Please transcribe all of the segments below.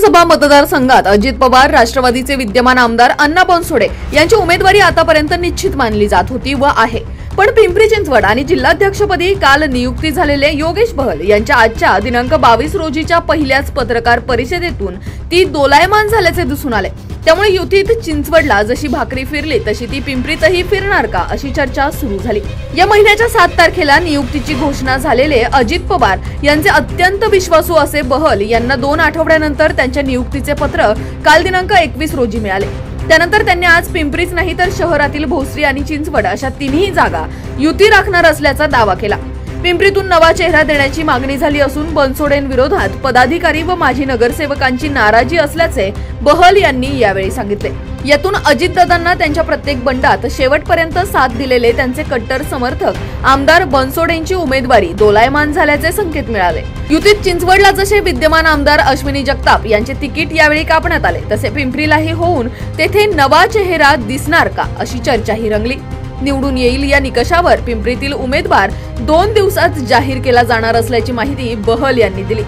विधानसभा मतदारसंघात अजित पवार राष्ट्रवादीचे विद्यमान आमदार अण्णा बनसोडे यांची उमेदवारी आतापर्यंत निश्चित मानली जात होती व आहे। पण पिंपरी चिंचवड आणि जिल्हाध्यक्षपदी काल नियुक्ती झालेले योगेश बहल यांच्या आजच्या दिनांक 22 रोजीच्या पहिल्याच पत्रकार परिषदेतून ती दोलायमान झाल्याचे दिसून आले। त्यामुळे युतीत चिंचवडला जशी भाकरी फिरली तशी ती पिंपरीतही फिरणार का अशी चर्चा सुरू झाली। या महिन्याच्या 7 तारखेला नियुक्तीची घोषणा झालेले अजित पवार यांचे अत्यंत विश्वासू असे बहल यांना 2 आठवड्यानंतर त्यांच्या नियुक्तीचे पत्र काल दिनांक 21 रोजी मिळाले। त्यानंतर त्यांनी आज पिंपरीच नाही तर शहरातील भोसरी आणि चिंचवड अशा तिन्ही जागा युती राखणार असल्याचा दावा केला। पिंपरीतून नवा चेहरा देण्याची मागणी झाली असून बनसोडेंविरोधात पदाधिकारी व माजी नगरसेवकांची नाराजी असल्याचे बहल यांनी यावेळी सांगितले। यातून अजितदादांना त्यांच्या प्रत्येक बंडात शेवटपर्यंत साथ दिलेले त्यांचे कट्टर समर्थक आमदार बनसोडेंची उमेदवारी दोलायमान झाल्याचे संकेत मिळाले। युतीत चिंचवडला जसे विद्यमान आमदार अश्विनी जगताप यांचे तिकीट यावेळी कापण्यात आले तसे पिंपरीलाही होऊन तेथे नवा चेहरा दिसणार का अशी चर्चाही रंगली। निवडून येईल या निकषावर पिंपरीतील उमेदवार 2 दिवसात जाहीर केला जाणार असल्याची माहिती बहल यांनी दिली।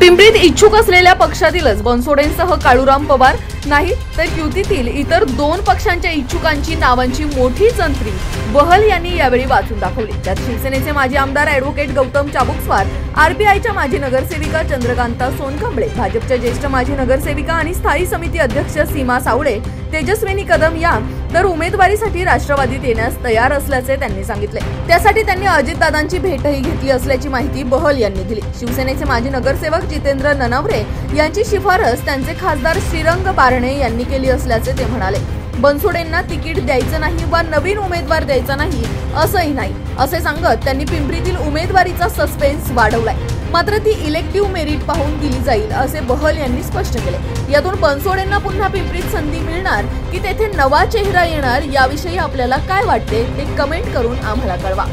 पिंपरीत इच्छुक असलेल्या पक्षातीलच बनसोडेंसह काळूराम पवार नाही तर युतीतील इतर 2 पक्षांच्या इच्छुकांची नावांची मोठी संत्री बहल यांनी यावेळी वाचून दाखवली। त्यात शिवसेनेचे माजी आमदार ॲडव्होकेट गौतम चाबुकस्वार, आरपीआयच्या माजी नगरसेविका चंद्रकांता सोनकांबळे, भाजपच्या ज्येष्ठ माजी नगरसेविका आणि स्थायी समिती अध्यक्ष सीमा सावळे, तेजस्विनी कदम या तर उमेदवारीसाठी राष्ट्रवादीत येण्यास तयार असल्याचे त्यांनी सांगितले। त्यासाठी त्यांनी अजितदादांची भेटही घेतली असल्याची माहिती बहल यांनी दिली। शिवसेनेचे माजी नगरसेवक जितेंद्र ननावरे यांची शिफारस त्यांचे खासदार श्रीरंग बारणे यांनी केली असल्याचे ते म्हणाले। बनसोडेंना तिकीट द्यायचं नाही वा नवीन उमेदवार द्यायचा नाही असंही नाही असे सांगत त्यांनी पिंपरीतील उमेदवारीचा सस्पेन्स वाढवलाय। मात्र ती इलेक्टिव्ह मेरिट पाहून दिली जाईल असे बहल यांनी स्पष्ट केले। यातून बनसोडेंना पुन्हा पिंपरीत संधी मिळणार की तेथे नवा चेहरा येणार याविषयी आपल्याला काय वाटते ते कमेंट करून आम्हाला कळवा।